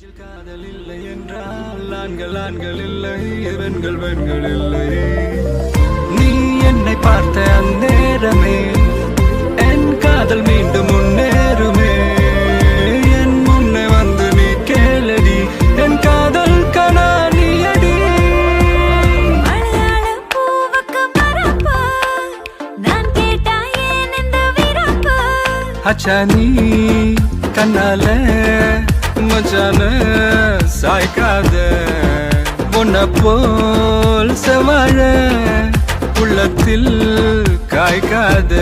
காதல் இல்லை என்றால் ஆண்கள் இல்லை, பெண்கள் இல்லை. நீ என்னை பார்த்த அந்நேரமே என் காதல் மீண்டும் முன்னேறுமே. என் முன்னே வந்து நீ கேளடி, என் காதல் கனாலியடி. அச்சா நீ கண்ணால மச்சான சாய்க்காத, உன்ன போல் செவாழ உள்ளத்தில் காய்க்காத.